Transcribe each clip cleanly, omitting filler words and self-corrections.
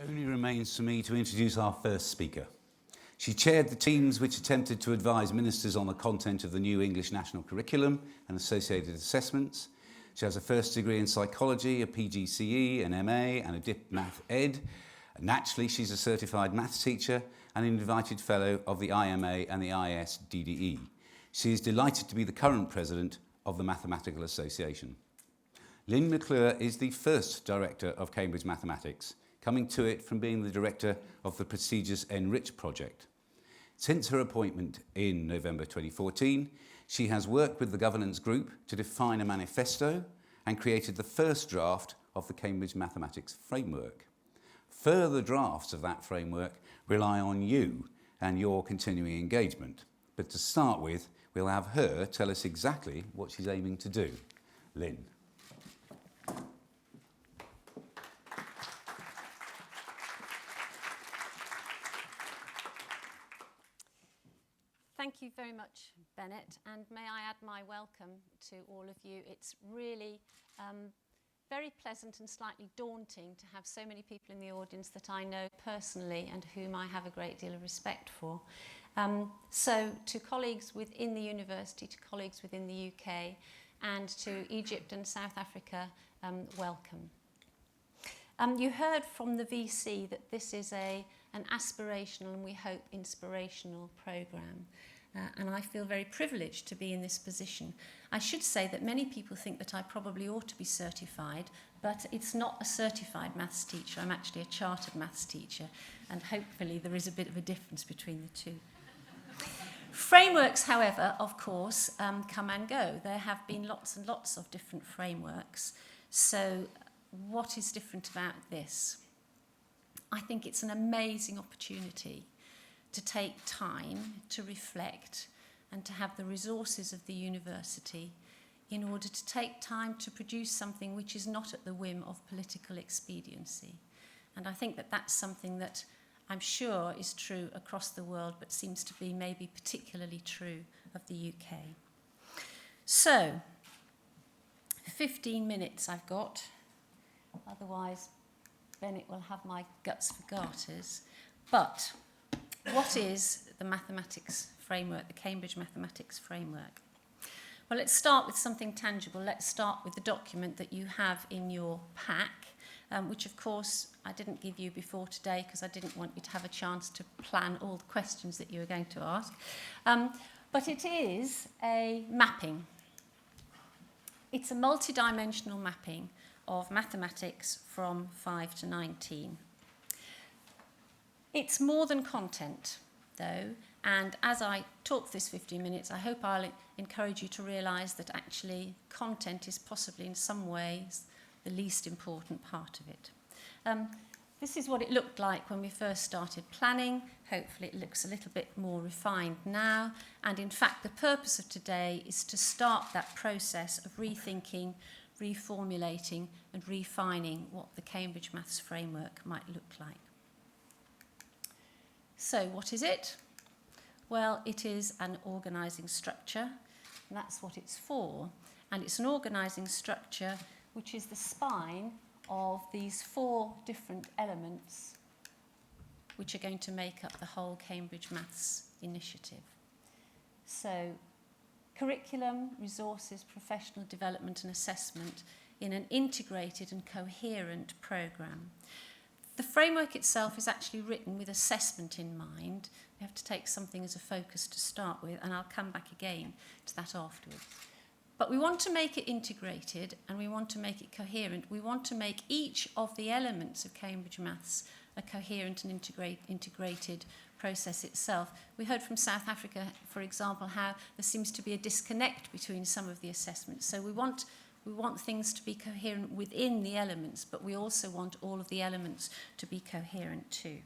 Only remains for me to introduce our first speaker. She chaired the teams which attempted to advise ministers on the content of the new English national curriculum and associated assessments. She has a first degree in psychology, a PGCE, an MA and a Dip Math Ed. Naturally, she's a certified maths teacher and an invited fellow of the IMA and the ISDDE. She is delighted to be the current president of the Mathematical Association. Lynne McClure is the first director of Cambridge Mathematics, coming to it from being the director of the prestigious Enrich project. Since her appointment in November 2014, she has worked with the governance group to define a manifesto and created the first draft of the Cambridge Mathematics Framework. Further drafts of that framework rely on you and your continuing engagement. But to start with, we'll have her tell us exactly what she's aiming to do. Lynne. Thank you very much, Bene't, and may I add my welcome to all of you. It's really very pleasant and slightly daunting to have so many people in the audience that I know personally and whom I have a great deal of respect for. So to colleagues within the university, to colleagues within the UK, and to Egypt and South Africa, welcome. You heard from the VC that this is an aspirational and we hope inspirational programme. And I feel very privileged to be in this position. I should say that many people think that I probably ought to be certified, but it's not a certified maths teacher. I'm actually a chartered maths teacher, and hopefully there is a bit of a difference between the two. Frameworks, however, of course, come and go. There have been lots and lots of different frameworks. So what is different about this? I think it's an amazing opportunity to take time to reflect and to have the resources of the university in order to take time to produce something which is not at the whim of political expediency. And I think that that's something that I'm sure is true across the world, but seems to be maybe particularly true of the UK. So, 15 minutes I've got, otherwise Bene't will have my guts for garters. But what is the mathematics framework, the Cambridge Mathematics Framework? Well, let's start with something tangible. Let's start with the document that you have in your pack, which, of course, I didn't give you before today because I didn't want you to have a chance to plan all the questions that you were going to ask. But it is a mapping. It's a multi-dimensional mapping of mathematics from 5 to 19. It's more than content, though, and as I talk this 15 minutes, I hope I'll encourage you to realise that actually content is possibly in some ways the least important part of it. This is what it looked like when we first started planning. Hopefully it looks a little bit more refined now, and in fact the purpose of today is to start that process of rethinking, reformulating and refining what the Cambridge Maths Framework might look like. So what is it? Well, it is an organising structure, and that's what it's for. And it's an organising structure which is the spine of these 4 different elements which are going to make up the whole Cambridge Maths initiative. So, curriculum, resources, professional development and assessment in an integrated and coherent programme. The framework itself is actually written with assessment in mind. We have to take something as a focus to start with, and I'll come back again to that afterwards. But we want to make it integrated and we want to make it coherent. We want to make each of the elements of Cambridge Maths a coherent and integrated process itself. We heard from South Africa, for example, how there seems to be a disconnect between some of the assessments. So we want things to be coherent within the elements, but we also want all of the elements to be coherent too.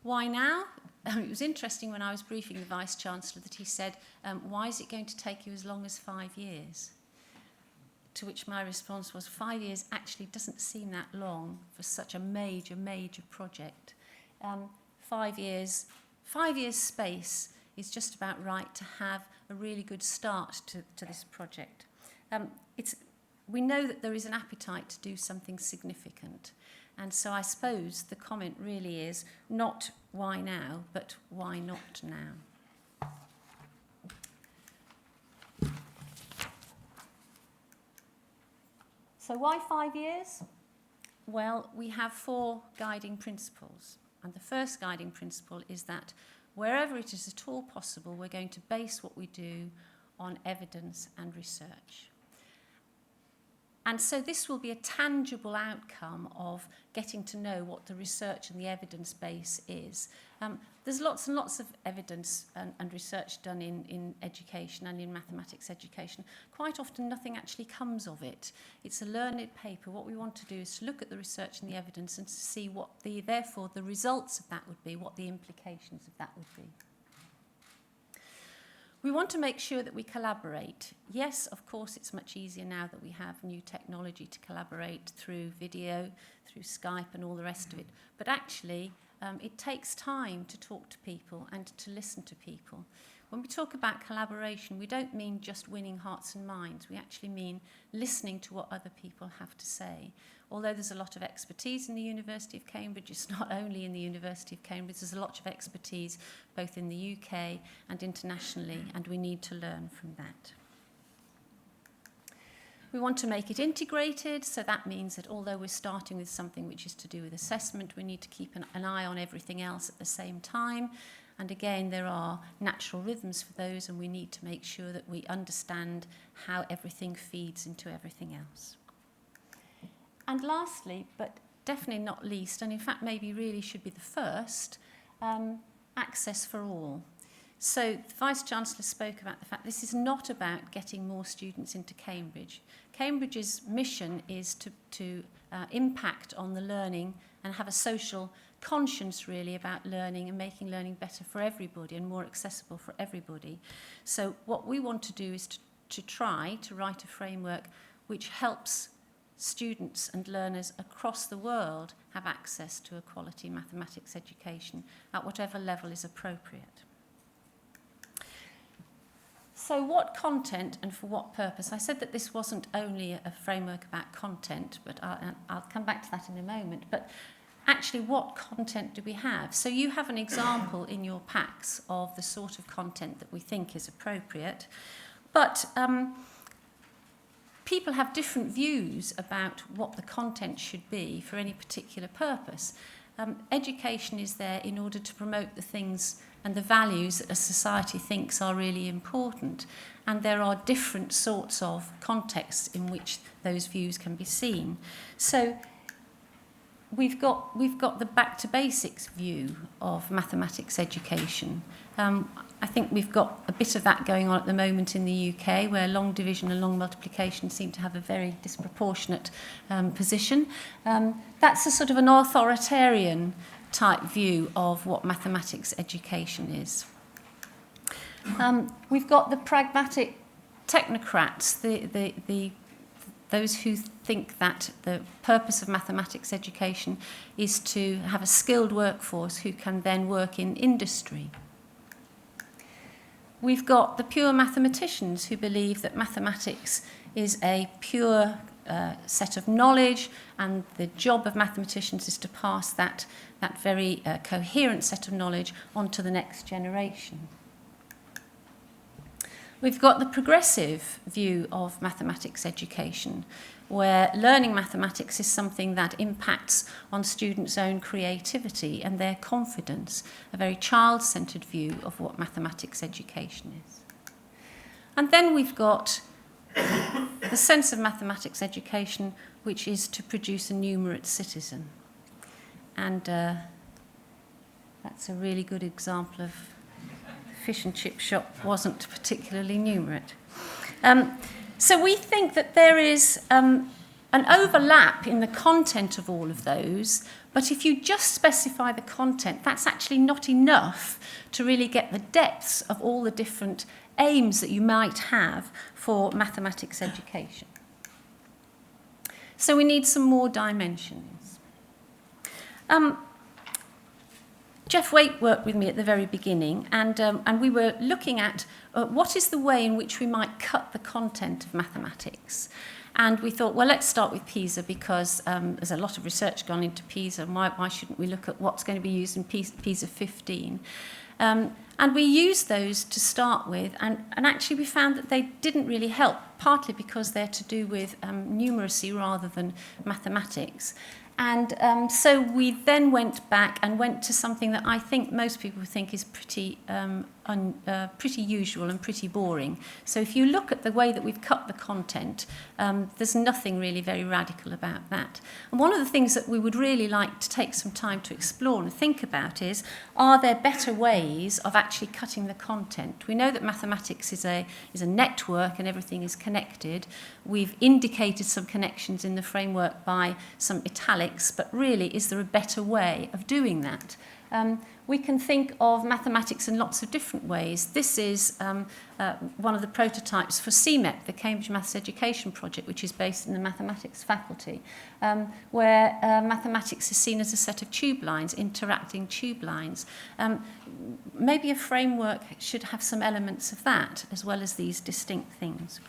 Why now? It was interesting when I was briefing the Vice-Chancellor that he said, why is it going to take you as long as 5 years? To which my response was, 5 years actually doesn't seem that long for such a major, major project. 5 years space is just about right to have a really good start to this project. It's we know that there is an appetite to do something significant. And so I suppose the comment really is not why now, but why not now? So why 5 years? Well, we have 4 guiding principles. And the first guiding principle is that wherever it is at all possible, we're going to base what we do on evidence and research. And so this will be a tangible outcome of getting to know what the research and the evidence base is. There's lots and lots of evidence and research done in education and in mathematics education. Quite often nothing actually comes of it. It's a learned paper. What we want to do is to look at the research and the evidence and to see what therefore the results of that would be, what the implications of that would be. We want to make sure that we collaborate. Yes, of course, it's much easier now that we have new technology to collaborate through video, through Skype and all the rest of it. But actually, it takes time to talk to people and to listen to people. When we talk about collaboration, we don't mean just winning hearts and minds. We actually mean listening to what other people have to say. Although there's a lot of expertise in the University of Cambridge, it's not only in the University of Cambridge, there's a lot of expertise both in the UK and internationally, and we need to learn from that. We want to make it integrated, so that means that although we're starting with something which is to do with assessment, we need to keep an eye on everything else at the same time. And again, there are natural rhythms for those, and we need to make sure that we understand how everything feeds into everything else. And lastly, but definitely not least, and in fact maybe really should be the first, access for all. So the Vice-Chancellor spoke about the fact this is not about getting more students into Cambridge. Cambridge's mission is to impact on the learning and have a social conscience really about learning and making learning better for everybody and more accessible for everybody. So what we want to do is to try to write a framework which helps students and learners across the world have access to a quality mathematics education at whatever level is appropriate. So what content and for what purpose? I said that this wasn't only a framework about content, but I'll come back to that in a moment. But actually, what content do we have? So you have an example in your packs of the sort of content that we think is appropriate. But people have different views about what the content should be for any particular purpose. Education is there in order to promote the things and the values that a society thinks are really important. And there are different sorts of contexts in which those views can be seen. So we've got the back to basics view of mathematics education. I think we've got a bit of that going on at the moment in the UK, where long division and long multiplication seem to have a very disproportionate position. That's a sort of an authoritarian type view of what mathematics education is. We've got the pragmatic technocrats, those who think that the purpose of mathematics education is to have a skilled workforce who can then work in industry. We've got the pure mathematicians who believe that mathematics is a pure set of knowledge, and the job of mathematicians is to pass that very coherent set of knowledge on to the next generation. We've got the progressive view of mathematics education, where learning mathematics is something that impacts on students' own creativity and their confidence, a very child-centred view of what mathematics education is. And then we've got the sense of mathematics education, which is to produce a numerate citizen. And that's a really good example of fish and chip shop wasn't particularly numerate. So we think that there is an overlap in the content of all of those, but if you just specify the content, that's actually not enough to really get the depths of all the different aims that you might have for mathematics education. So we need some more dimensions. Jeff Waite worked with me at the very beginning, and we were looking at what is the way in which we might cut the content of mathematics. And we thought, well, let's start with PISA because there's a lot of research gone into PISA, and why shouldn't we look at what's going to be used in PISA 15? And we used those to start with, and actually we found that they didn't really help, partly because they're to do with numeracy rather than mathematics. And so we then went back and went to something that I think most people think is pretty usual and pretty boring. So if you look at the way that we've cut the content, there's nothing really very radical about that. And one of the things that we would really like to take some time to explore and think about is, are there better ways of actually cutting the content? We know that mathematics is a network and everything is connected. We've indicated some connections in the framework by some italics, but really, is there a better way of doing that? We can think of mathematics in lots of different ways. This is one of the prototypes for CMEP, the Cambridge Maths Education Project, which is based in the mathematics faculty, where mathematics is seen as a set of tube lines, interacting tube lines. Maybe a framework should have some elements of that, as well as these distinct things.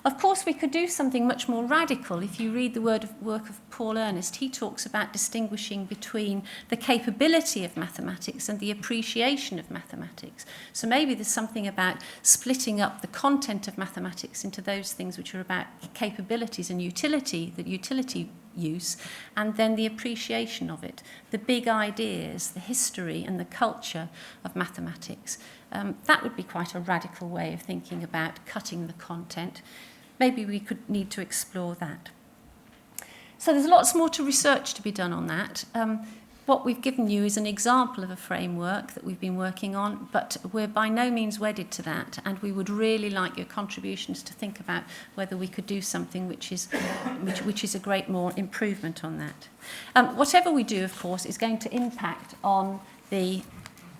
Of course, we could do something much more radical. If you read the work of Paul Ernest, he talks about distinguishing between the capability of mathematics and the appreciation of mathematics. So maybe there's something about splitting up the content of mathematics into those things which are about capabilities and utility, the utility use, and then the appreciation of it, the big ideas, the history and the culture of mathematics. That would be quite a radical way of thinking about cutting the content. Maybe we could need to explore that. So there's lots more to research to be done on that. What we've given you is an example of a framework that we've been working on, but we're by no means wedded to that, and we would really like your contributions to think about whether we could do something which is a great more improvement on that. Whatever we do, of course, is going to impact on the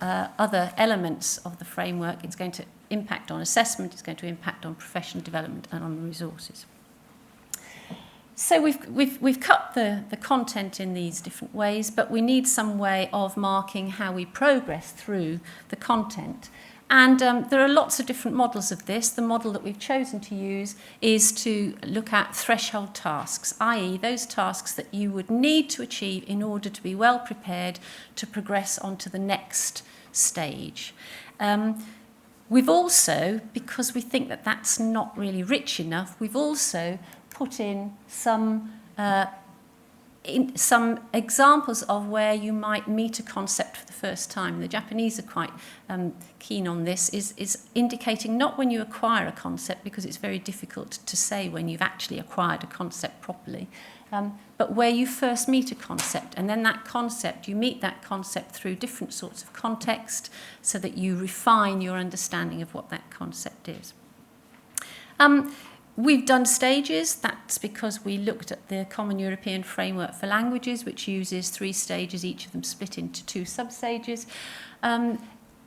other elements of the framework. It's going to impact on assessment, it's going to impact on professional development and on the resources. So we've cut the content in these different ways, but we need some way of marking how we progress through the content. And there are lots of different models of this. The model that we've chosen to use is to look at threshold tasks, i.e. those tasks that you would need to achieve in order to be well prepared to progress onto the next stage. We've also, because we think that that's not really rich enough, we've also put in some examples of where you might meet a concept for the first time. The Japanese are quite keen on this, is indicating not when you acquire a concept, because it's very difficult to say when you've actually acquired a concept properly, but where you first meet a concept, and then that concept, you meet that concept through different sorts of context so that you refine your understanding of what that concept is. We've done stages. That's because we looked at the Common European Framework for Languages, which uses 3 stages, each of them split into 2 sub-stages.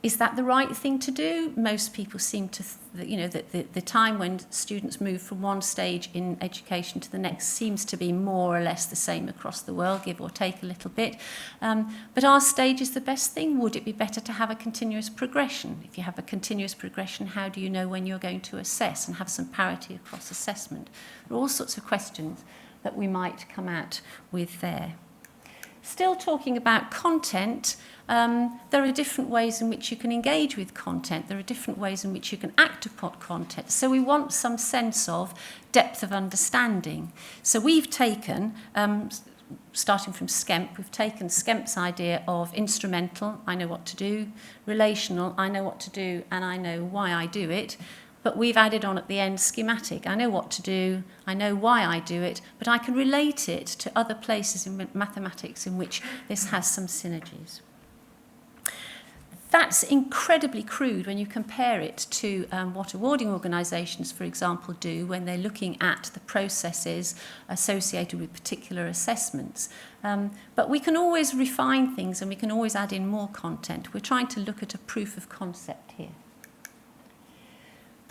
Is that the right thing to do? Most people seem to, the time when students move from one stage in education to the next seems to be more or less the same across the world, give or take a little bit. But are stages the best thing? Would it be better to have a continuous progression? If you have a continuous progression, how do you know when you're going to assess and have some parity across assessment? There are all sorts of questions that we might come out with there. Still talking about content, there are different ways in which you can engage with content. There are different ways in which you can act upon content. So we want some sense of depth of understanding. So we've taken, starting from Skemp, we've taken Skemp's idea of instrumental, I know what to do, relational, I know what to do and I know why I do it. But we've added on at the end schematic. I know what to do, I know why I do it, but I can relate it to other places in mathematics in which this has some synergies. That's incredibly crude when you compare it to what awarding organisations, for example, do when they're looking at the processes associated with particular assessments. But we can always refine things and we can always add in more content. We're trying to look at a proof of concept here.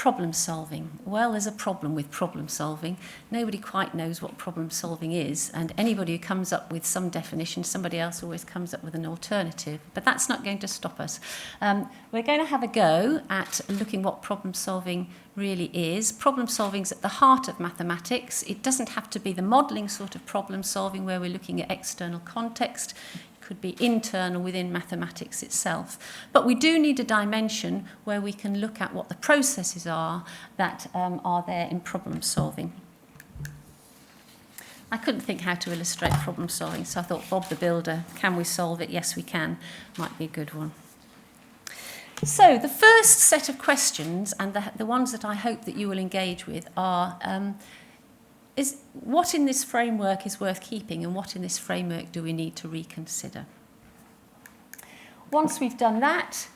problem solving. Well, there's a problem with problem solving. Nobody quite knows what problem solving is, and anybody who comes up with some definition, somebody else always comes up with an alternative. But that's not going to stop us. We're going to have a go at looking what problem solving really is. Problem solving is at the heart of mathematics. It doesn't have to be the modelling sort of problem solving where we're looking at external context. Could be internal within mathematics itself. But we do need a dimension where we can look at what the processes are that are there in problem solving. I couldn't think how to illustrate problem solving, so I thought Bob the Builder, can we solve it? Yes, we can. Might be a good one. So the first set of questions, and the ones that I hope that you will engage with, are is what in this framework is worth keeping and what in this framework do we need to reconsider? Once we've done that,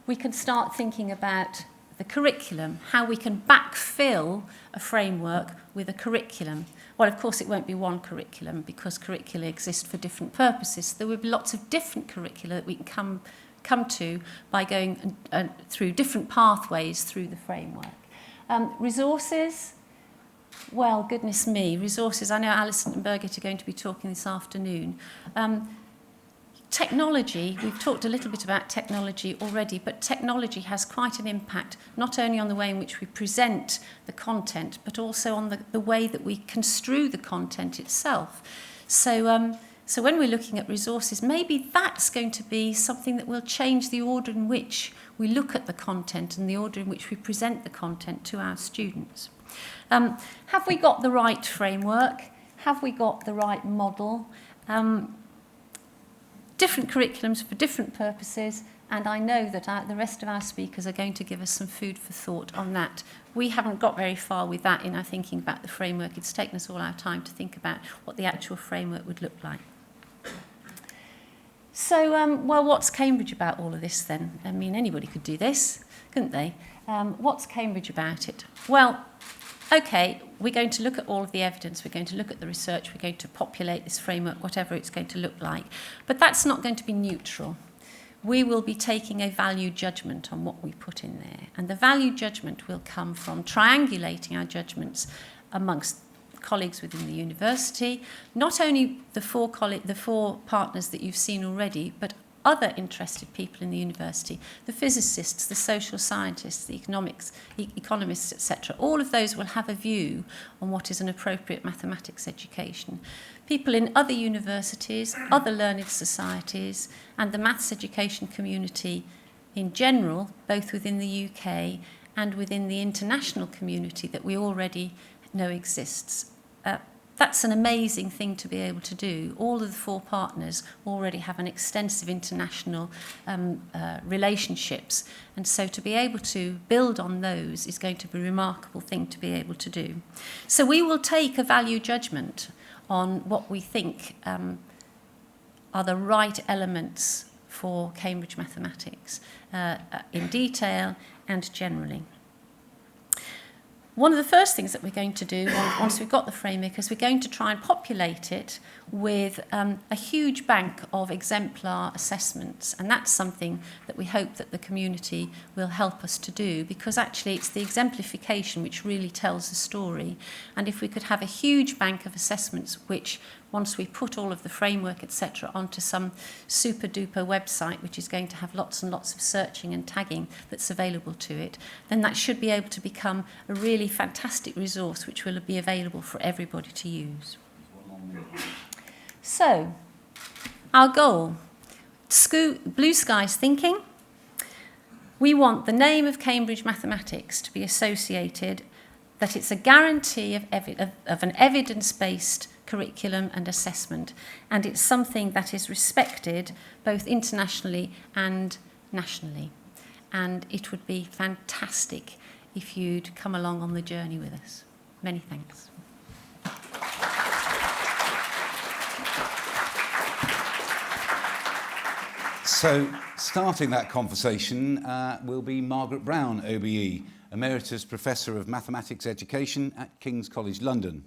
we can start thinking about the curriculum, how we can backfill a framework with a curriculum. Well, of course, it won't be one curriculum because curricula exist for different purposes. There will be lots of different curricula that we can come to by going through different pathways through the framework. Resources. Well, goodness me, resources. I know Alison and Birgit are going to be talking this afternoon. Technology, we've talked a little bit about technology already, but technology has quite an impact, not only on the way in which we present the content, but also on the way that we construe the content itself. So when we're looking at resources, maybe that's going to be something that will change the order in which we look at the content and the order in which we present the content to our students. Have we got the right framework? Have we got the right model? Different curriculums for different purposes, and I know that the rest of our speakers are going to give us some food for thought on that. We haven't got very far with that in our thinking about the framework. It's taken us all our time to think about what the actual framework would look like. So, well, what's Cambridge about all of this then? I mean, anybody could do this, couldn't they? What's Cambridge about it? Well, okay, we're going to look at all of the evidence, we're going to look at the research, we're going to populate this framework, whatever it's going to look like. But that's not going to be neutral. We will be taking a value judgment on what we put in there. And the value judgment will come from triangulating our judgments amongst colleagues within the university, not only the four partners that you've seen already, but other interested people in the university, the physicists, the social scientists, the economists, etc. All of those will have a view on what is an appropriate mathematics education. People in other universities, other learned societies, and the maths education community in general, both within the UK and within the international community that we already know exists. That's an amazing thing to be able to do. All of the four partners already have an extensive international relationships, and so to be able to build on those is going to be a remarkable thing to be able to do. So we will take a value judgment on what we think are the right elements for Cambridge mathematics in detail and generally. One of the first things that we're going to do once we've got the framework is we're going to try and populate it with a huge bank of exemplar assessments, and that's something that we hope that the community will help us to do, because actually it's the exemplification which really tells the story. And if we could have a huge bank of assessments which, once we put all of the framework, etc., onto some super duper website which is going to have lots and lots of searching and tagging that's available to it, then that should be able to become a really fantastic resource which will be available for everybody to use. So, our goal, blue skies thinking. We want the name of Cambridge Mathematics to be associated, that it's a guarantee of an evidence-based curriculum and assessment, and it's something that is respected both internationally and nationally. And it would be fantastic if you'd come along on the journey with us. Many thanks. So, starting that conversation will be Margaret Brown, OBE, Emeritus Professor of Mathematics Education at King's College London.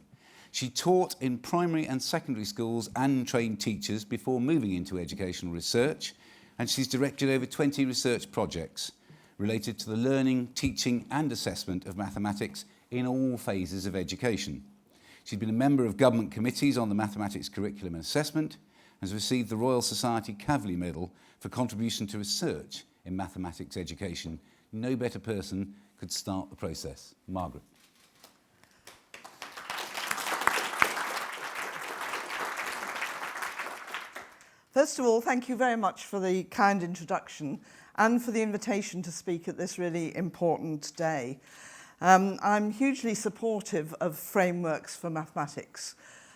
She taught in primary and secondary schools and trained teachers before moving into educational research, and she's directed over 20 research projects. related to the learning, teaching and assessment of mathematics in all phases of education. She's been a member of government committees on the mathematics curriculum and assessment, and has received the Royal Society Kavli Medal for contribution to research in mathematics education. No better person could start the process. Margaret. First of all, thank you very much for the kind introduction and for the invitation to speak at this really important day. I'm hugely supportive of frameworks for mathematics,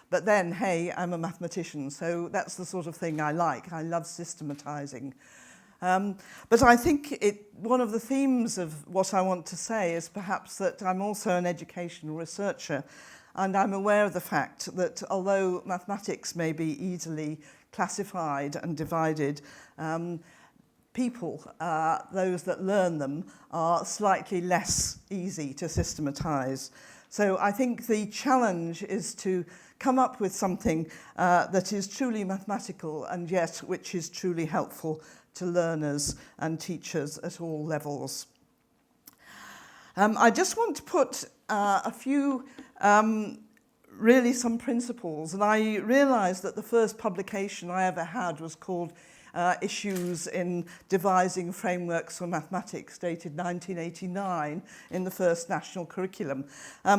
but then, hey, I'm a mathematician, so that's the sort of thing I like. I love systematizing. But I think one of the themes of what I want to say is perhaps that I'm also an educational researcher, and I'm aware of the fact that although mathematics may be easily classified and divided, people, those that learn them, are slightly less easy to systematize. So I think the challenge is to come up with something that is truly mathematical and yet which is truly helpful to learners and teachers at all levels. I just want to put a few really some principles, and I realised that the first publication I ever had was called Issues in Devising Frameworks for Mathematics, dated 1989, in the first national curriculum.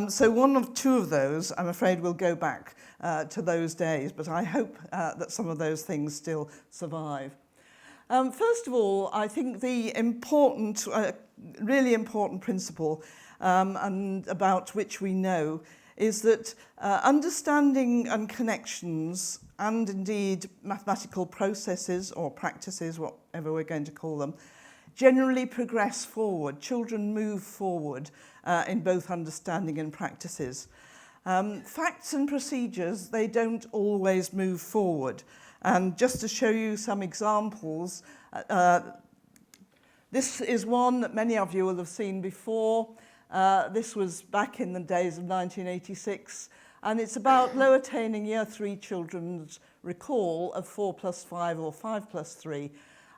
So one of two of those, I'm afraid, will go back to those days, but I hope that some of those things still survive. First of all, I think the important, really important principle and about which we know is that understanding and connections and indeed mathematical processes or practices, whatever we're going to call them, generally progress forward. Children move forward in both understanding and practices. Facts and procedures, they don't always move forward. And just to show you some examples, this is one that many of you will have seen before. This was back in the days of 1986, and it's about low attaining Year 3 children's recall of 4+5 or 5+3.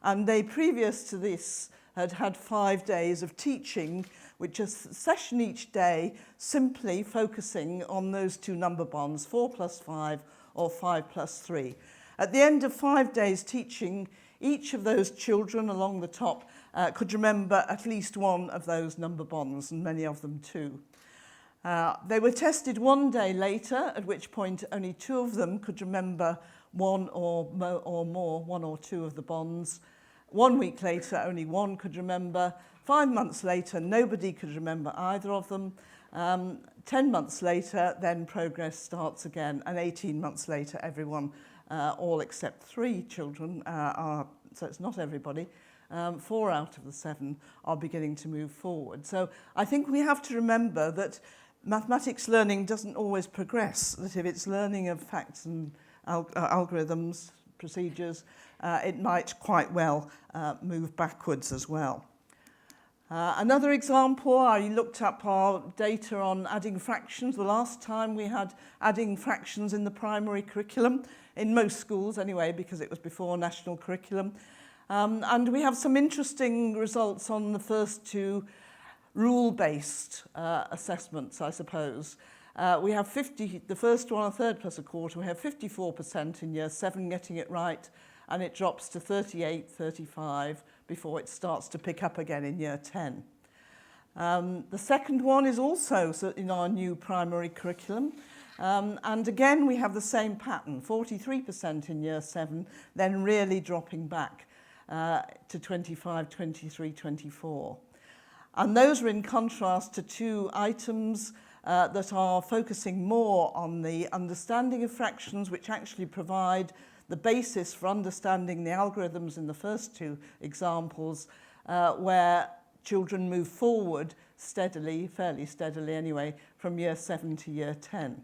And they, previous to this, had had 5 days of teaching, which is a session each day, simply focusing on those two number bonds, 4+5 or 5+3. At the end of 5 days teaching, each of those children along the top could remember at least one of those number bonds, and many of them too. They were tested 1 day later, at which point only 2 of them could remember one or two of the bonds. 1 week later, only 1 could remember. 5 months later, nobody could remember either of them. 10 months later, then progress starts again, and 18 months later, everyone, all except 3 children, so it's not everybody, 4 out of the 7 are beginning to move forward. So I think we have to remember that mathematics learning doesn't always progress, that if it's learning of facts and algorithms, procedures, it might quite well move backwards as well. Another example, I looked up our data on adding fractions. The last time we had adding fractions in the primary curriculum, in most schools anyway, because it was before national curriculum. And we have some interesting results on the first 2 rule-based assessments, I suppose. We have the first one, a third plus a quarter, we have 54% in Year 7 getting it right, and it drops to 38, 35 before it starts to pick up again in Year 10. The second one is also in our new primary curriculum. And again, we have the same pattern, 43% in Year 7, then really dropping back to 25, 23, 24. And those are in contrast to 2 items that are focusing more on the understanding of fractions, which actually provide the basis for understanding the algorithms in the first 2 examples, where children move forward steadily, fairly steadily anyway, from Year 7 to Year 10.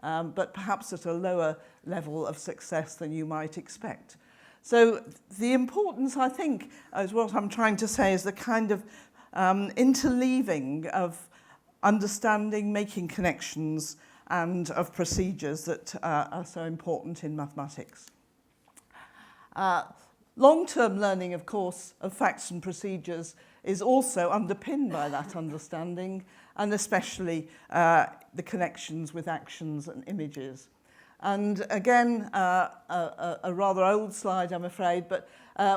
But perhaps at a lower level of success than you might expect. So the importance, I think, is what I'm trying to say, is the kind of interleaving of understanding, making connections, and of procedures that are so important in mathematics. Long-term learning, of course, of facts and procedures is also underpinned by that understanding, and especially the connections with actions and images. And again, a rather old slide, I'm afraid, but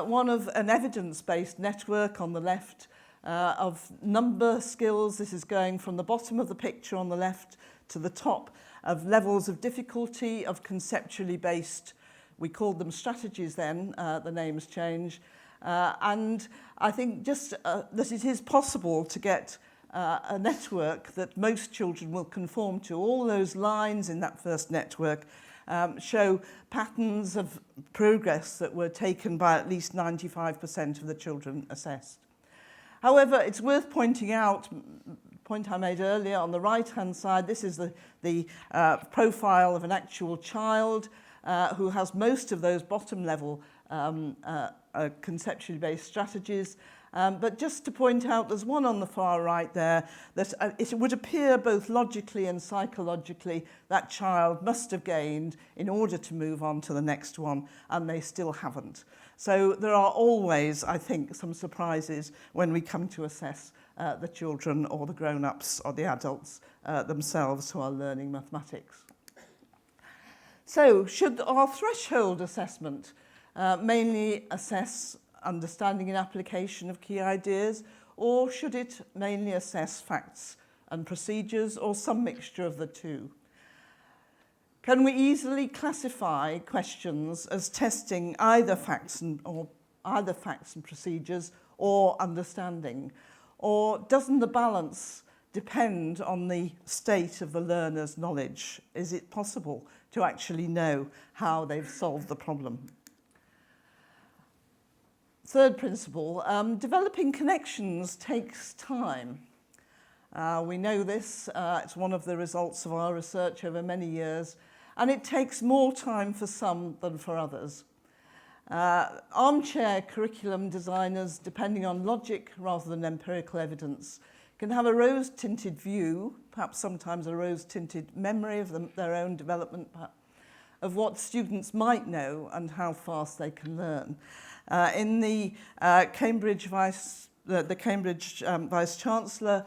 one of an evidence-based network on the left of number skills. This is going from the bottom of the picture on the left to the top of levels of difficulty of conceptually based. We called them strategies then, the names change. And I think just that it is possible to get a network that most children will conform to. All those lines in that first network show patterns of progress that were taken by at least 95% of the children assessed. However, it's worth pointing out, point I made earlier, on the right-hand side, this is the profile of an actual child who has most of those bottom-level conceptually based strategies. But just to point out, there's one on the far right there that it would appear both logically and psychologically that child must have gained in order to move on to the next one, and they still haven't. So there are always, I think, some surprises when we come to assess the children or the grown-ups or the adults themselves who are learning mathematics. So should our threshold assessment mainly assess understanding and application of key ideas, or should it mainly assess facts and procedures, or some mixture of the two? Can we easily classify questions as testing either facts and procedures or understanding? Or doesn't the balance depend on the state of the learner's knowledge? Is it possible to actually know how they've solved the problem? Third principle, developing connections takes time. We know this, it's one of the results of our research over many years, and it takes more time for some than for others. Armchair curriculum designers, depending on logic rather than empirical evidence, can have a rose-tinted view, perhaps sometimes a rose-tinted memory of their own development, of what students might know and how fast they can learn. In the Cambridge Vice-Chancellor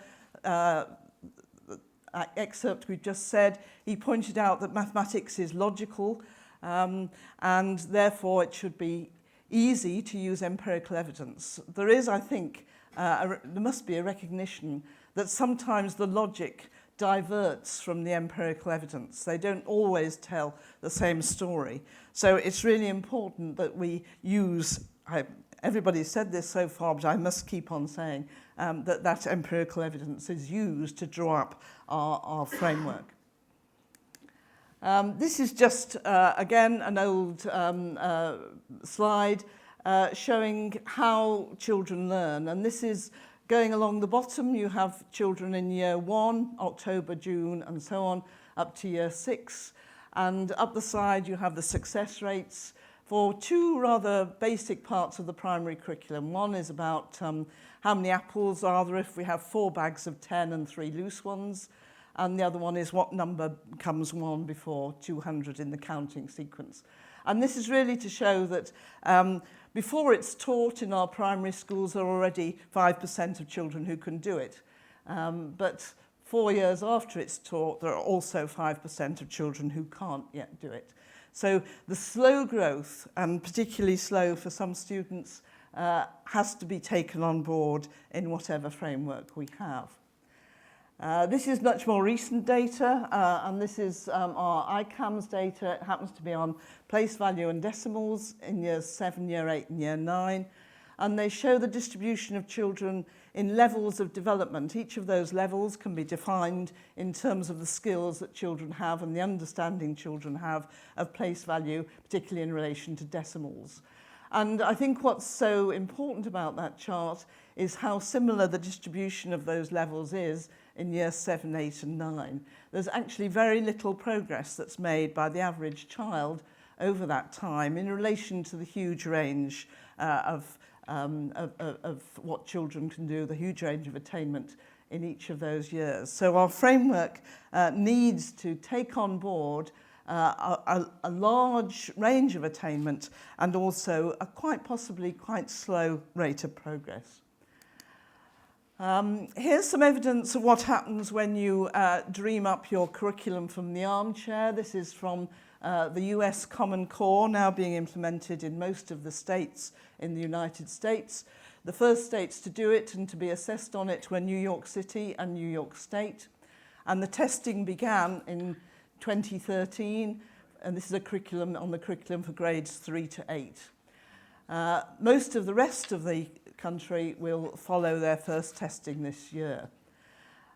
excerpt we've just said, he pointed out that mathematics is logical and therefore it should be easy to use empirical evidence. There is, I think, there must be a recognition that sometimes the logic diverts from the empirical evidence. They don't always tell the same story. So it's really important that we use, everybody's said this so far, but I must keep on saying that empirical evidence is used to draw up our framework. This is just, again, an old slide showing how children learn. And this is going along the bottom, you have children in year 1, October, June, and so on, up to year 6. And up the side, you have the success rates for two rather basic parts of the primary curriculum. One is about how many apples are there if we have 4 bags of 10 and 3 loose ones. And the other one is what number comes 1 before 200 in the counting sequence. And this is really to show that before it's taught in our primary schools, there are already 5% of children who can do it. But 4 years after it's taught, there are also 5% of children who can't yet do it. So the slow growth, and particularly slow for some students, has to be taken on board in whatever framework we have. This is much more recent data, and this is our ICAMS data. It happens to be on place value and decimals in years 7, year 8, and year 9. And they show the distribution of children in levels of development. Each of those levels can be defined in terms of the skills that children have and the understanding children have of place value, particularly in relation to decimals. And I think what's so important about that chart is how similar the distribution of those levels is in year 7, 8, and 9. There's actually very little progress that's made by the average child over that time in relation to the huge range of what children can do, the huge range of attainment in each of those years. So our framework needs to take on board a large range of attainment and also a quite possibly quite slow rate of progress. Here's some evidence of what happens when you dream up your curriculum from the armchair. This is from the US Common Core, now being implemented in most of the states in the United States. The first states to do it and to be assessed on it were New York City and New York State. And the testing began in 2013, and this is a curriculum on the curriculum for grades 3 to 8. Most of the rest of the country will follow their first testing this year.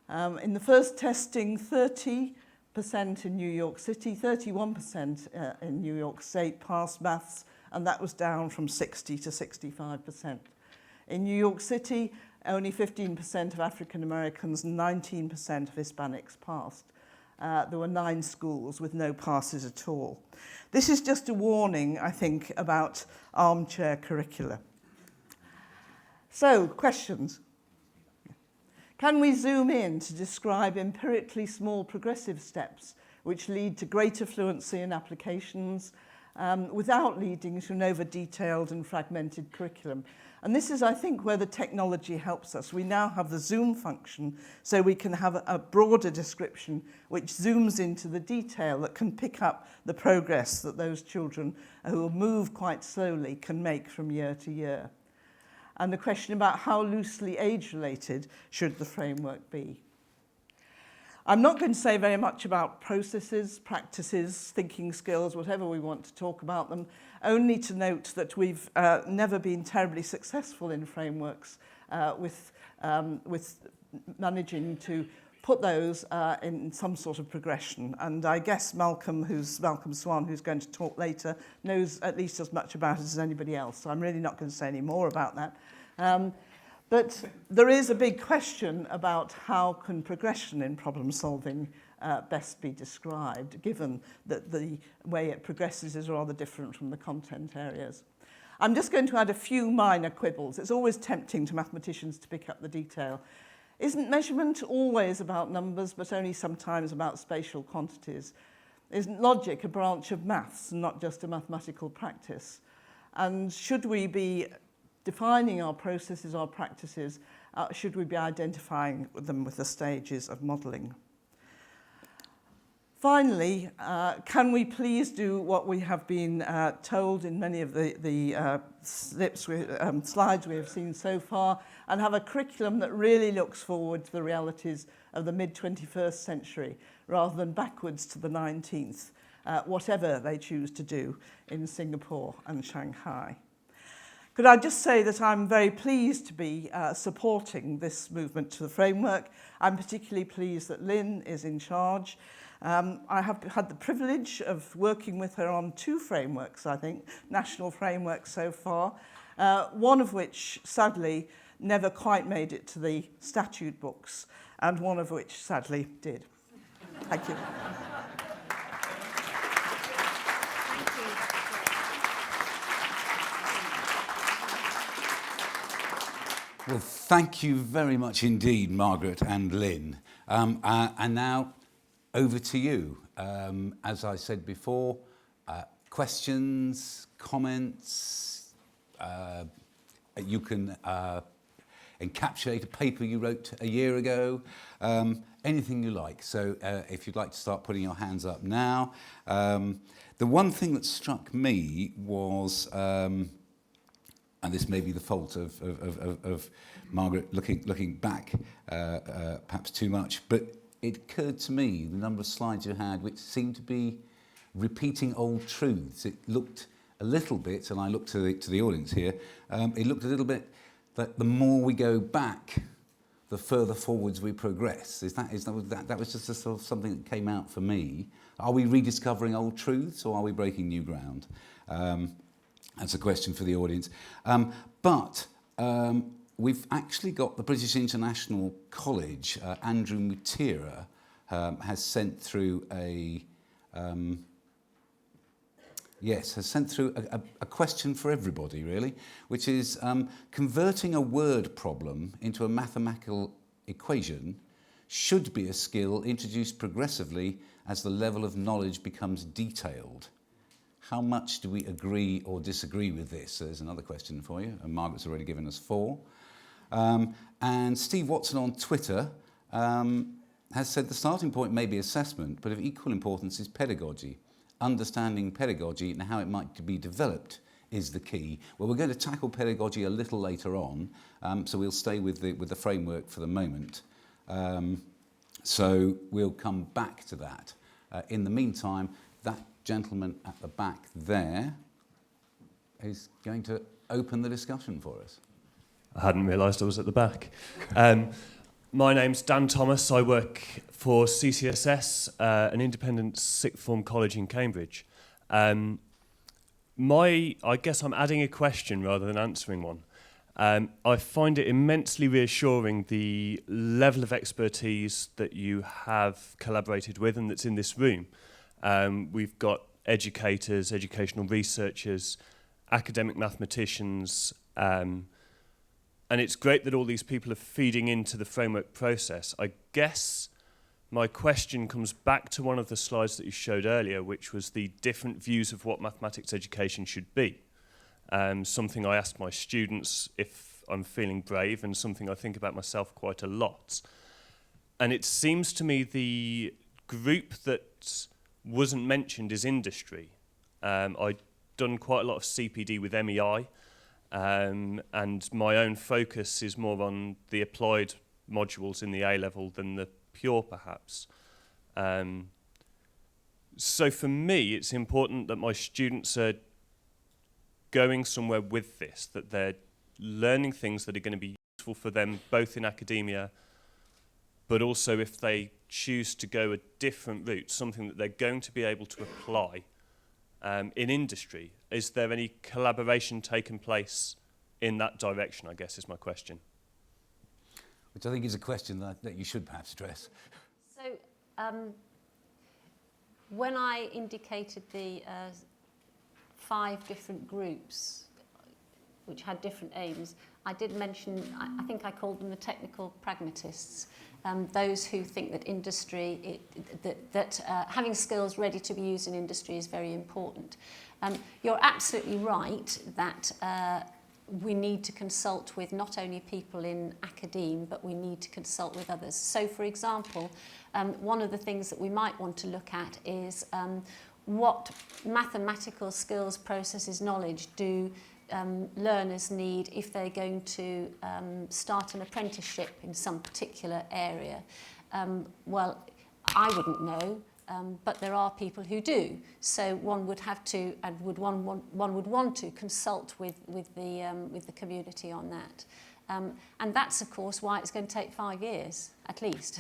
In the first testing, 30% in New York City, 31% in New York State passed maths, and that was down from 60 to 65%. In New York City, only 15% of African Americans and 19% of Hispanics passed. There were 9 schools with no passes at all. This is just a warning, I think, about armchair curricula. So, questions. Can we zoom in to describe empirically small progressive steps which lead to greater fluency in applications without leading to an over-detailed and fragmented curriculum? And this is, I think, where the technology helps us. We now have the zoom function, so we can have a broader description which zooms into the detail that can pick up the progress that those children who move quite slowly can make from year to year. And the question about how loosely age-related should the framework be. I'm not going to say very much about processes, practices, thinking skills, whatever we want to talk about them, only to note that we've never been terribly successful in frameworks with managing to put those in some sort of progression. And I guess Malcolm Swan, who's going to talk later, knows at least as much about it as anybody else. So I'm really not going to say any more about that. But there is a big question about how can progression in problem solving best be described, given that the way it progresses is rather different from the content areas. I'm just going to add a few minor quibbles. It's always tempting to mathematicians to pick up the detail. Isn't measurement always about numbers, but only sometimes about spatial quantities? Isn't logic a branch of maths and not just a mathematical practice? And should we be defining our processes, our practices, should we be identifying them with the stages of modelling? Finally, can we please do what we have been told in many of the slides we have seen so far, and have a curriculum that really looks forward to the realities of the mid-21st century, rather than backwards to the 19th, whatever they choose to do in Singapore and Shanghai. Could I just say that I'm very pleased to be supporting this movement to the framework. I'm particularly pleased that Lynne is in charge. I have had the privilege of working with her on 2 frameworks, I think, national frameworks so far, one of which, sadly, never quite made it to the statute books, and one of which, sadly, did. Thank you. Well, thank you very much indeed, Margaret and Lynne. And now, over to you. As I said before, questions, comments, you can encapsulate a paper you wrote a year ago, anything you like. So if you'd like to start putting your hands up now. The one thing that struck me was, and this may be the fault of Margaret looking back perhaps too much, but it occurred to me the number of slides you had which seemed to be repeating old truths. It looked a little bit, and I looked to the audience here, it looked a little bit that the more we go back, the further forwards we progress. That was just a sort of something that came out for me. Are we rediscovering old truths, or are we breaking new ground? That's a question for the audience. But we've actually got the British International College, Andrew Mutira, has sent through a question for everybody, really, which is converting a word problem into a mathematical equation should be a skill introduced progressively as the level of knowledge becomes detailed. How much do we agree or disagree with this? There's another question for you, and Margaret's already given us 4. And Steve Watson on Twitter has said the starting point may be assessment, but of equal importance is pedagogy. Understanding pedagogy and how it might be developed is the key. Well, we're going to tackle pedagogy a little later on, so we'll stay with the framework for the moment. So we'll come back to that. In the meantime, that gentleman at the back there is going to open the discussion for us. I hadn't realised I was at the back. My name's Dan Thomas. I work for CCSS, an independent sixth form college in Cambridge. I guess I'm adding a question rather than answering one. I find it immensely reassuring the level of expertise that you have collaborated with and that's in this room. We've got educators, educational researchers, academic mathematicians, and it's great that all these people are feeding into the framework process. I guess my question comes back to one of the slides that you showed earlier, which was the different views of what mathematics education should be. Something I ask my students if I'm feeling brave, and something I think about myself quite a lot. And it seems to me the group that wasn't mentioned is industry. I'd done quite a lot of CPD with MEI, and my own focus is more on the applied modules in the A-level than the pure, perhaps. So for me, it's important that my students are going somewhere with this, that they're learning things that are going to be useful for them, both in academia, but also if they choose to go a different route, something that they're going to be able to apply in industry. Is there any collaboration taken place in that direction, I guess, is my question. Which I think is a question that you should perhaps address. So, when I indicated the 5 different groups which had different aims, I did mention, I think I called them the technical pragmatists, those who think that industry, having skills ready to be used in industry is very important. You're absolutely right that we need to consult with not only people in academe, but we need to consult with others. So, for example, one of the things that we might want to look at is what mathematical skills, processes, knowledge do learners need if they're going to start an apprenticeship in some particular area. Well, I wouldn't know, but there are people who do. So one would have to, and one would want to consult with the community on that. And that's, of course, why it's going to take 5 years, at least,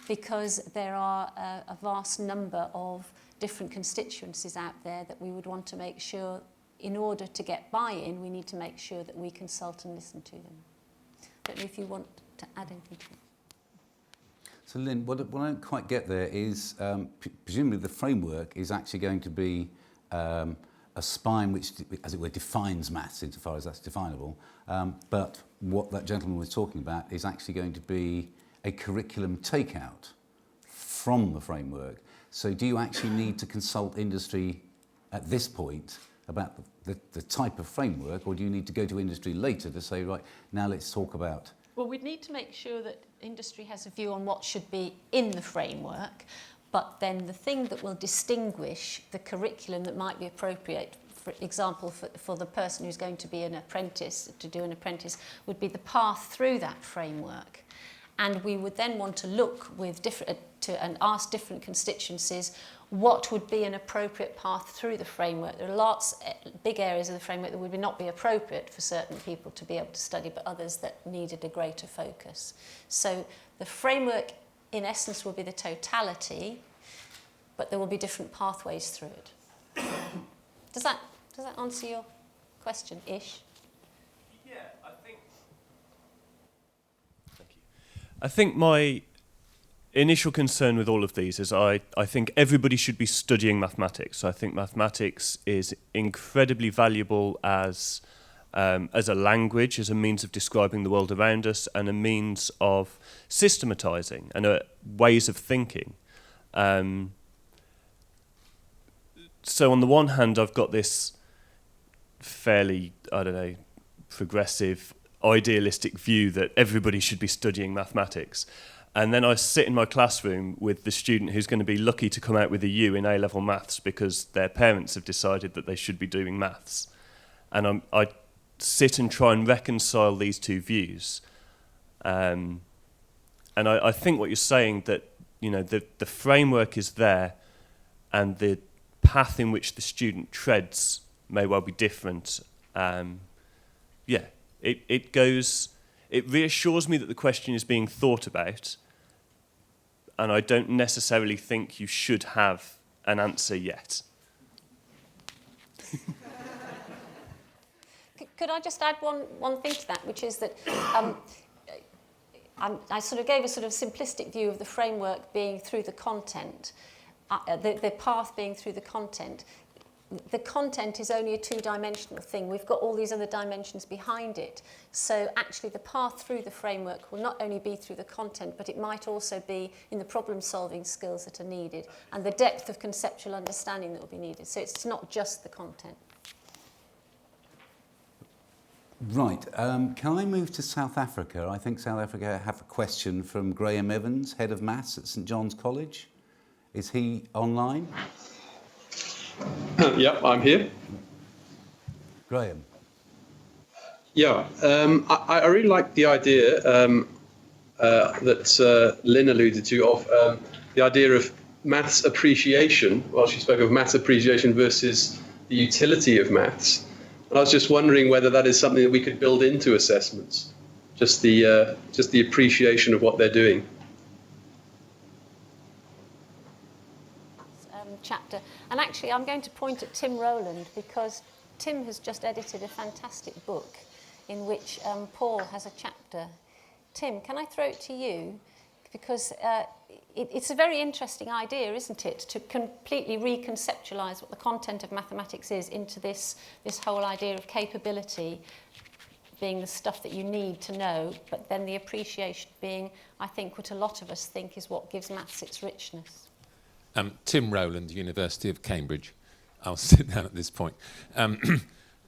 because there are a vast number of different constituencies out there that we would want to make sure, in order to get buy-in, we need to make sure that we consult and listen to them. I don't know if you want to add anything to it. So Lynn, what I don't quite get there is, presumably the framework is actually going to be a spine which, as it were, defines maths insofar as that's definable, but what that gentleman was talking about is actually going to be a curriculum takeout from the framework. So do you actually need to consult industry at this point about the type of framework, or do you need to go to industry later to say, right, now let's talk about? Well, we'd need to make sure that industry has a view on what should be in the framework, but then the thing that will distinguish the curriculum that might be appropriate, for example, for the person who's going to be an apprentice, to do an apprentice, would be the path through that framework. And we would then want to look with and ask different constituencies what would be an appropriate path through the framework. There are lots, big areas of the framework that would not be appropriate for certain people to be able to study, but others that needed a greater focus. So the framework, in essence, will be the totality, but there will be different pathways through it. Does that answer your question-ish? Yeah, I think my initial concern with all of these is I think everybody should be studying mathematics. I think mathematics is incredibly valuable as as a language, as a means of describing the world around us, and a means of systematising and ways of thinking. So on the one hand, I've got this fairly, I don't know, progressive, idealistic view that everybody should be studying mathematics. And then I sit in my classroom with the student who's going to be lucky to come out with a U in A-level maths because their parents have decided that they should be doing maths. And I sit and try and reconcile these two views. And I think what you're saying, that the framework is there and the path in which the student treads may well be different. It reassures me that the question is being thought about, and I don't necessarily think you should have an answer yet. Could I just add one thing to that, which is that I sort of gave a sort of simplistic view of the framework being through the content, the path being through the content. The content is only a two-dimensional thing. We've got all these other dimensions behind it. So actually the path through the framework will not only be through the content, but it might also be in the problem-solving skills that are needed and the depth of conceptual understanding that will be needed. So it's not just the content. Right. Can I move to South Africa? I think South Africa have a question from Graham Evans, Head of Maths at St John's College. Is he online? Yep, I'm here. Graham. Yeah, I really like the idea that Lynne alluded to of the idea of maths appreciation. Well, she spoke of maths appreciation versus the utility of maths. And I was just wondering whether that is something that we could build into assessments, just the appreciation of what they're doing. Chapter. And actually, I'm going to point at Tim Rowland because Tim has just edited a fantastic book in which Paul has a chapter. Tim, can I throw it to you? Because it's a very interesting idea, isn't it, to completely reconceptualise what the content of mathematics is into this whole idea of capability being the stuff that you need to know, but then the appreciation being, I think, what a lot of us think is what gives maths its richness. Tim Rowland, University of Cambridge. I'll sit down at this point.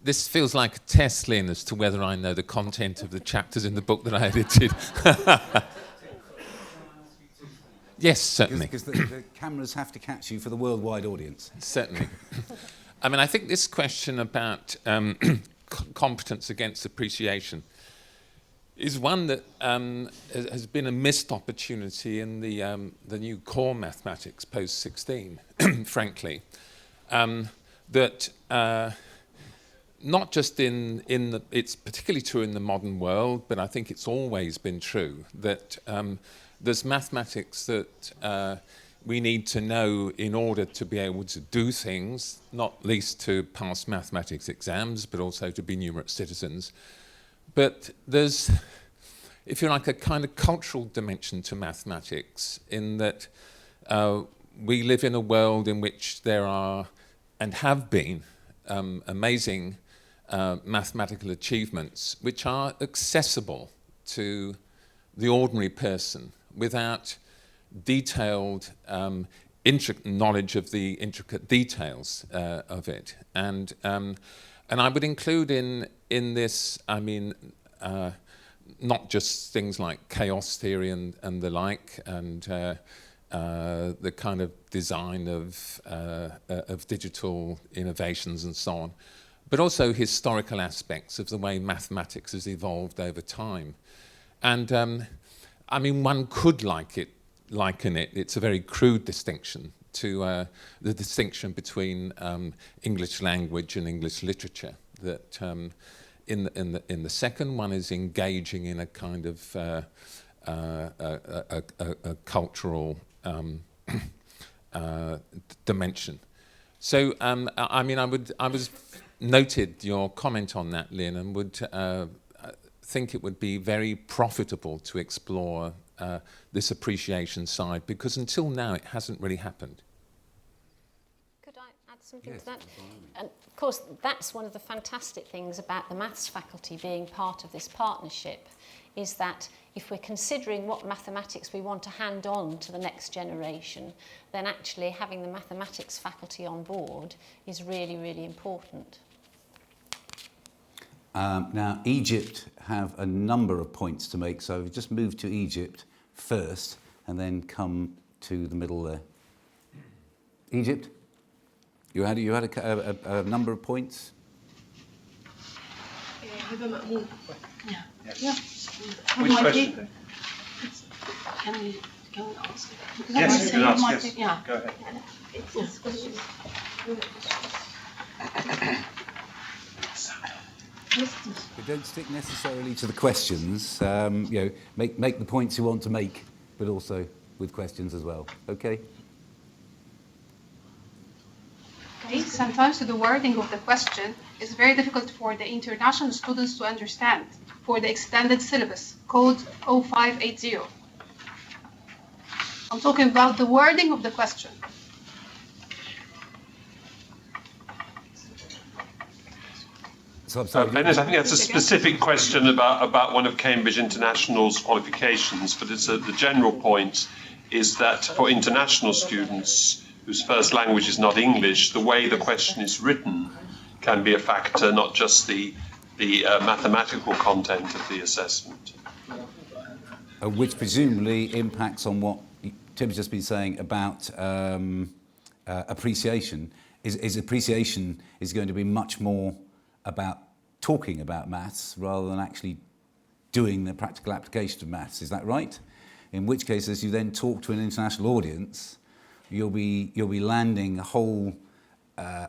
This feels like a test, Lynne, as to whether I know the content of the chapters in the book that I edited. Yes, certainly. Because the cameras have to catch you for the worldwide audience. Certainly. I mean, I think this question about competence against appreciation is one that has been a missed opportunity in the new core mathematics post-16, frankly. That not just it's particularly true in the modern world, but I think it's always been true that there's mathematics that we need to know in order to be able to do things, not least to pass mathematics exams, but also to be numerate citizens. But there's, if you like, a kind of cultural dimension to mathematics in that we live in a world in which there are and have been amazing mathematical achievements which are accessible to the ordinary person without detailed knowledge of the intricate details of it. And I would include in this, I mean, not just things like chaos theory and the like, and the kind of design of digital innovations and so on, but also historical aspects of the way mathematics has evolved over time. And I mean, one could liken it, it's a very crude distinction, to the distinction between English language and English literature. That in the second one is engaging in a kind of a cultural dimension. So I mean, I was noted your comment on that, Lynne, and would think it would be very profitable to explore this appreciation side, because until now it hasn't really happened. Could I add something to that? And of course, that's one of the fantastic things about the maths faculty being part of this partnership, is that if we're considering what mathematics we want to hand on to the next generation, then actually having the mathematics faculty on board is really, really important. Now, Egypt have a number of points to make, so just move to Egypt first and then come to the middle there. Egypt, you had a number of points. Yeah. Which question? Can we ask? Yes, you can ask, yes. Yeah. Go ahead. But don't stick necessarily to the questions. Make the points you want to make, but also with questions as well. Okay. Okay, sometimes the wording of the question is very difficult for the international students to understand for the extended syllabus, code 0580. I'm talking about the wording of the question. So I'm sorry. Bene't, I think that's a specific question about one of Cambridge International's qualifications, but the general point is that for international students whose first language is not English, the way the question is written can be a factor, not just the mathematical content of the assessment. Which presumably impacts on what Tim's just been saying about appreciation. Is appreciation is going to be much more about talking about maths rather than actually doing the practical application of maths. Is that right? In which case, as you then talk to an international audience, you'll be landing whole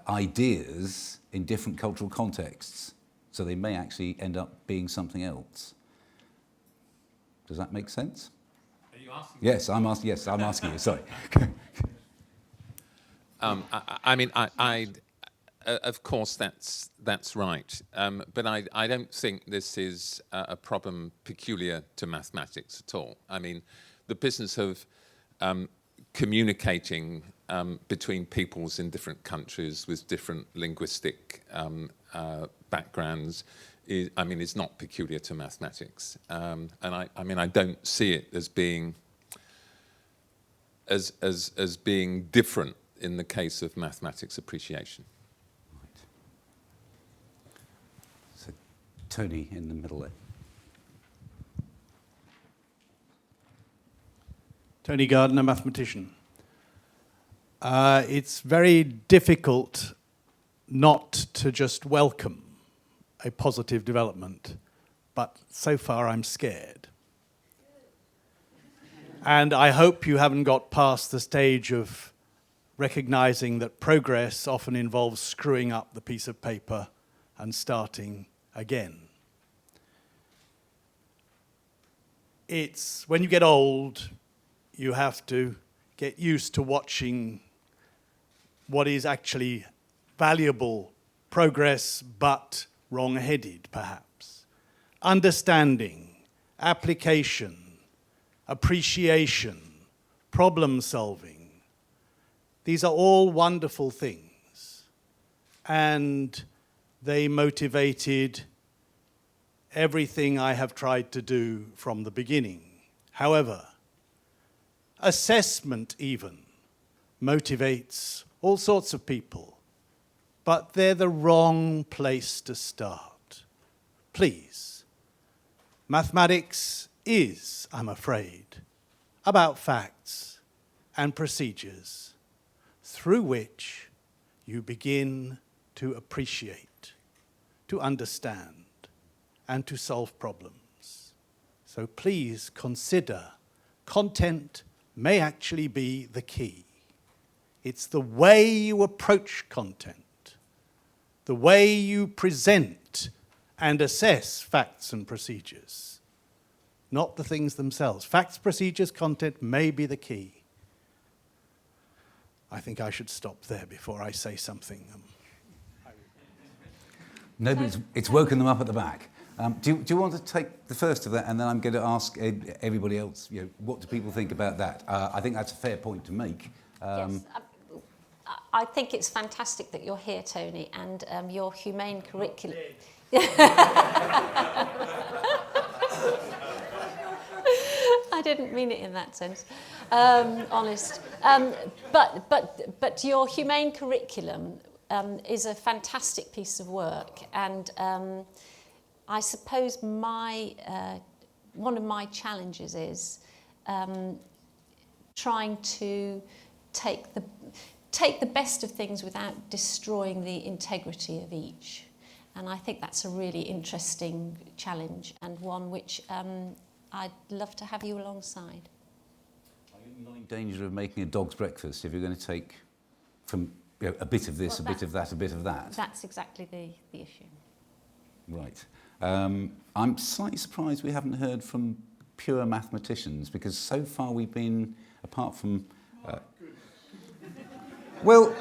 ideas in different cultural contexts. So they may actually end up being something else. Does that make sense? Are you asking? Yes, I'm asking you. Sorry. Of course, that's right. But I don't think this is a problem peculiar to mathematics at all. I mean, the business of communicating between peoples in different countries with different linguistic backgrounds is not peculiar to mathematics. And I don't see it as being as being different in the case of mathematics appreciation. Tony in the middle there. Tony Gardner, mathematician. It's very difficult not to just welcome a positive development, but so far I'm scared. And I hope you haven't got past the stage of recognizing that progress often involves screwing up the piece of paper and starting again. It's when you get old, you have to get used to watching what is actually valuable progress, but wrong-headed, perhaps. Understanding, application, appreciation, problem-solving. These are all wonderful things. And they motivated everything I have tried to do from the beginning. However, assessment even motivates all sorts of people, but they're the wrong place to start. Please, mathematics is, I'm afraid, about facts and procedures through which you begin to appreciate, to understand, and to solve problems. So please consider content may actually be the key. It's the way you approach content, the way you present and assess facts and procedures, not the things themselves. Facts, procedures, content may be the key. I think I should stop there before I say something. No, but it's woken them up at the back. Do you want to take the first of that, and then I'm going to ask everybody else, what do people think about that? I think that's a fair point to make. Yes. I think it's fantastic that you're here, Tony, and your humane curriculum. I didn't mean it in that sense, honest. But your humane curriculum is a fantastic piece of work, and I suppose one of my challenges is trying to take the best of things without destroying the integrity of each. And I think that's a really interesting challenge, and one which I'd love to have you alongside. Are you not in danger of making a dog's breakfast if you're going to take from a bit of this, a bit of that, a bit of that? That's exactly the issue. Right. I'm slightly surprised we haven't heard from pure mathematicians, because so far we've been, apart from... well,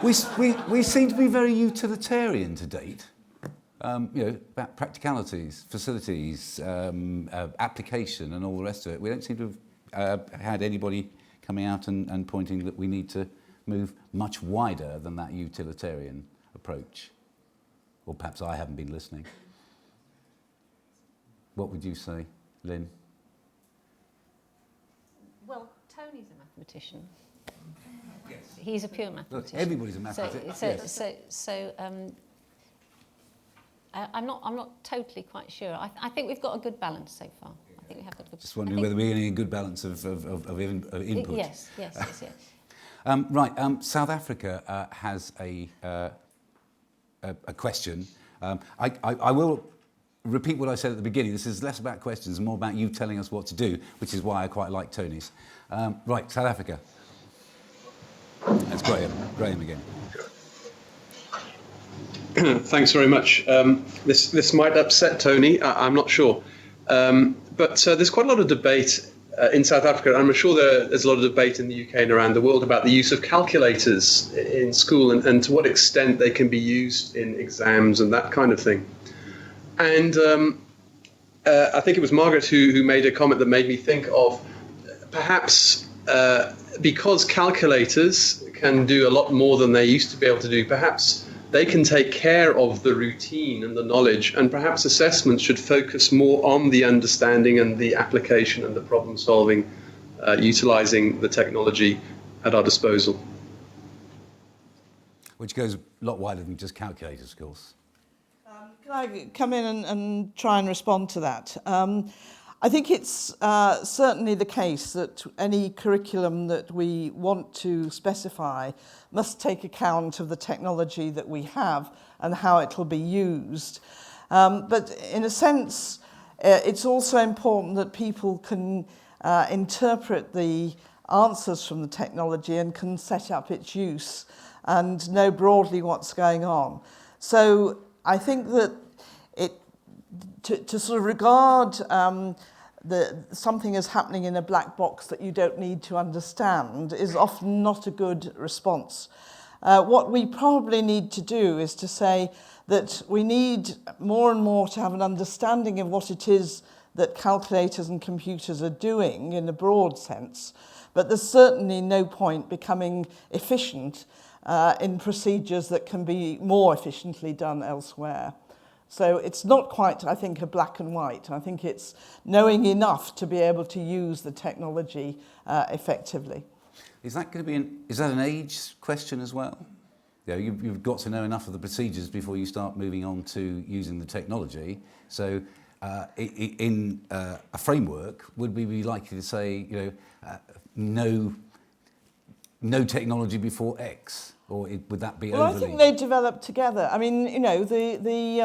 we seem to be very utilitarian to date. About practicalities, facilities, application and all the rest of it. We don't seem to have had anybody coming out and pointing that we need to move much wider than that utilitarian approach. Or perhaps I haven't been listening. What would you say, Lynn? Well, Tony's a mathematician. Yes. He's a pure mathematician. Look, everybody's a mathematician. I'm not totally quite sure. I think we've got a good balance so far. I think we have got a good. Just wondering whether we're getting a good balance of input. Yes. Right. South Africa has a question. I will repeat what I said at the beginning. This is less about questions and more about you telling us what to do, which is why I quite like Tony's. Right, South Africa. That's Graham. Graham again. Thanks very much. This might upset Tony, I'm not sure. But there's quite a lot of debate in South Africa, and I'm sure there's a lot of debate in the UK and around the world about the use of calculators in school and to what extent they can be used in exams and that kind of thing. And I think it was Margaret who made a comment that made me think of perhaps because calculators can do a lot more than they used to be able to do, perhaps they can take care of the routine and the knowledge, and perhaps assessments should focus more on the understanding and the application and the problem solving, utilising the technology at our disposal. Which goes a lot wider than just calculators, of course. Can I come in and try and respond to that? I think it's certainly the case that any curriculum that we want to specify must take account of the technology that we have and how it will be used. But in a sense, it's also important that people can interpret the answers from the technology and can set up its use and know broadly what's going on. So I think that to sort of regard something as happening in a black box that you don't need to understand is often not a good response. What we probably need to do is to say that we need more and more to have an understanding of what it is that calculators and computers are doing in a broad sense, but there's certainly no point becoming efficient in procedures that can be more efficiently done elsewhere. So it's not quite, I think, a black and white. I think it's knowing enough to be able to use the technology effectively. Is that going to be is that an age question as well? You've got to know enough of the procedures before you start moving on to using the technology. So in a framework, would we be likely to say, no technology before X? Or would that be overly? Well, I think they develop together. I mean, the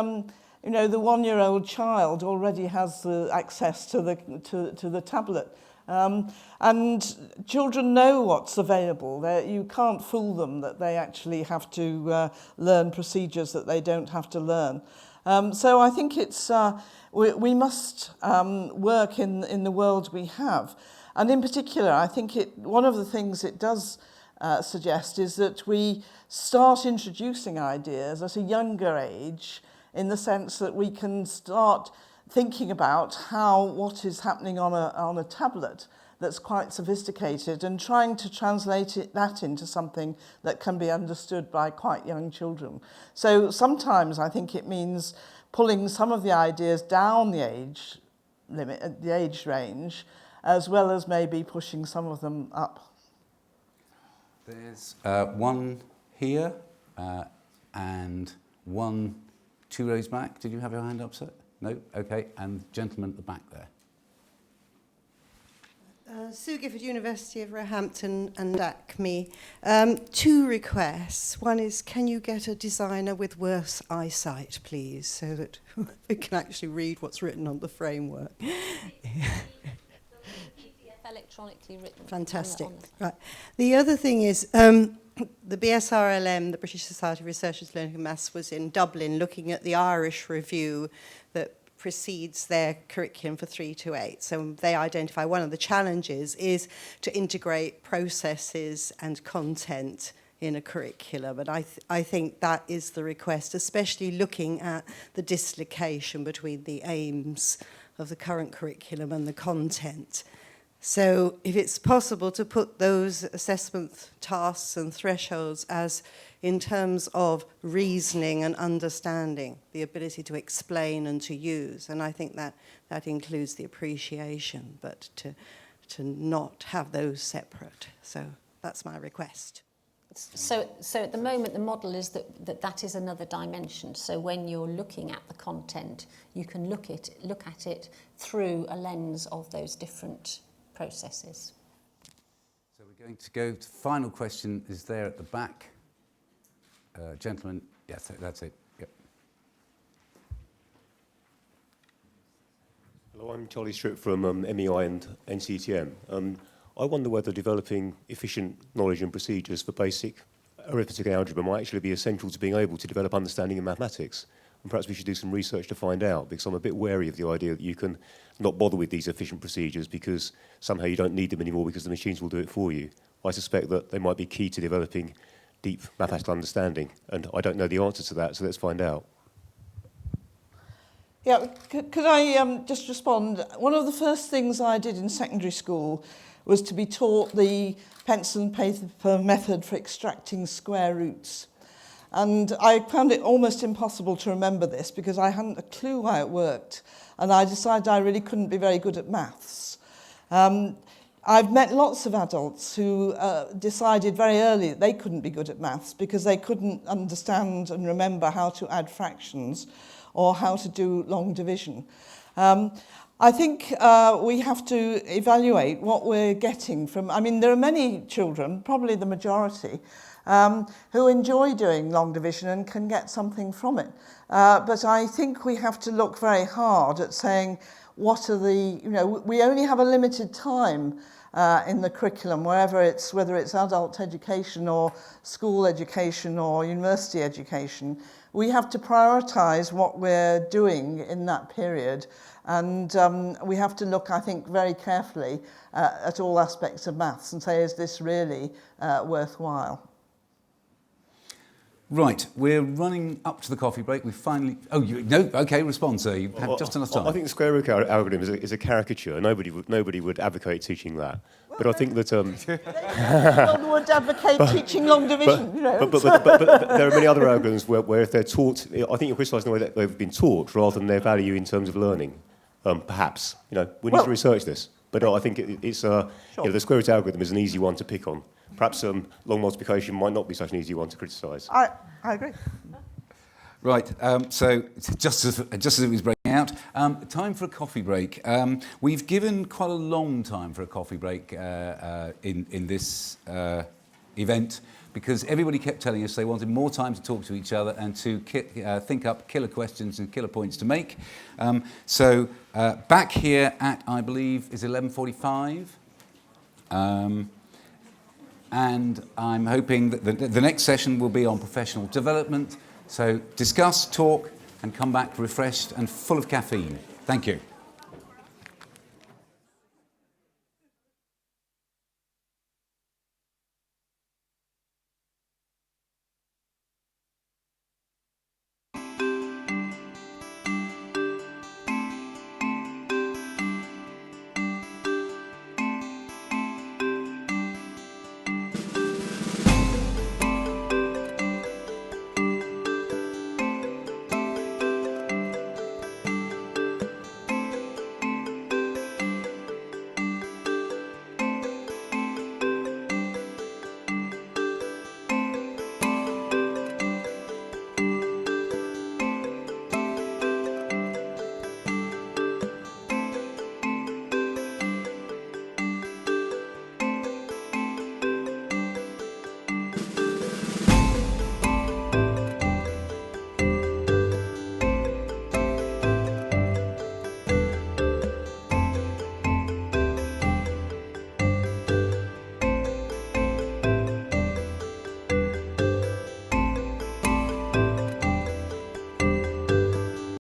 1-year-old child already has access to the tablet, and children know what's available. You can't fool them that they actually have to learn procedures that they don't have to learn. So I think it's we must work in the world we have, and in particular, I think one of the things it does suggest is that we start introducing ideas at a younger age, in the sense that we can start thinking about how what is happening on a tablet that's quite sophisticated and trying to translate that into something that can be understood by quite young children. So sometimes I think it means pulling some of the ideas down the age limit, the age range, as well as maybe pushing some of them up. There's one here and one 2 rows back. Did you have your hand up, sir? No? Okay. And gentleman at the back there. Sue Gifford, University of Roehampton and ACME. 2 requests. One is, can you get a designer with worse eyesight, please, so that we can actually read what's written on the framework? Electronically written. Fantastic. Right. The other thing is, the BSRLM, the British Society of Researchers Learning Maths, was in Dublin looking at the Irish review that precedes their curriculum for 3 to 8. So they identify one of the challenges is to integrate processes and content in a curriculum. And I think that is the request, especially looking at the dislocation between the aims of the current curriculum and the content. So if it's possible to put those assessment tasks and thresholds as in terms of reasoning and understanding, the ability to explain and to use, and I think that includes the appreciation, but to not have those separate. So that's my request. So at the moment, the model is that is another dimension. So when you're looking at the content, you can look at it through a lens of those different processes. So we're going to go to the final question is there at the back. Gentlemen, yes, that's it. Yep. Hello, I'm Charlie Stripp from MEI and NCTM. I wonder whether developing efficient knowledge and procedures for basic arithmetic and algebra might actually be essential to being able to develop understanding in mathematics. And perhaps we should do some research to find out, because I'm a bit wary of the idea that you can not bother with these efficient procedures because somehow you don't need them anymore because the machines will do it for you. I suspect that they might be key to developing deep mathematical understanding, and I don't know the answer to that, so let's find out. Yeah, could I just respond? One of the first things I did in secondary school was to be taught the pencil and paper method for extracting square roots. And I found it almost impossible to remember this because I hadn't a clue how it worked. And I decided I really couldn't be very good at maths. I've met lots of adults who decided very early that they couldn't be good at maths because they couldn't understand and remember how to add fractions or how to do long division. I think we have to evaluate what we're getting from... I mean, there are many children, probably the majority, who enjoy doing long division and can get something from it. But I think we have to look very hard at saying, what are the... You know, we only have a limited time in the curriculum, whether it's adult education or school education or university education. We have to prioritise what we're doing in that period. And we have to look, I think, very carefully at all aspects of maths and say, is this really worthwhile? Right, we're running up to the coffee break. We finally... Oh, no, OK, respond, sir. You have just enough time. I think the square root algorithm is a caricature. Nobody would advocate teaching that. Well, but I think that... They would advocate teaching long division, you know. But there are many other algorithms where if they're taught... I think you're criticising the way that they've been taught rather than their value in terms of learning. Perhaps. You know, we need to research this. But I think it's... Sure. You know, the square root algorithm is an easy one to pick on. Perhaps long multiplication might not be such an easy one to criticise. I agree. Right, so just as it was breaking out, time for a coffee break. We've given quite a long time for a coffee break in this event because everybody kept telling us they wanted more time to talk to each other and to think up killer questions and killer points to make. So back here at, I believe, is 11:45. And I'm hoping that the next session will be on professional development. So discuss, talk, and come back refreshed and full of caffeine. Thank you.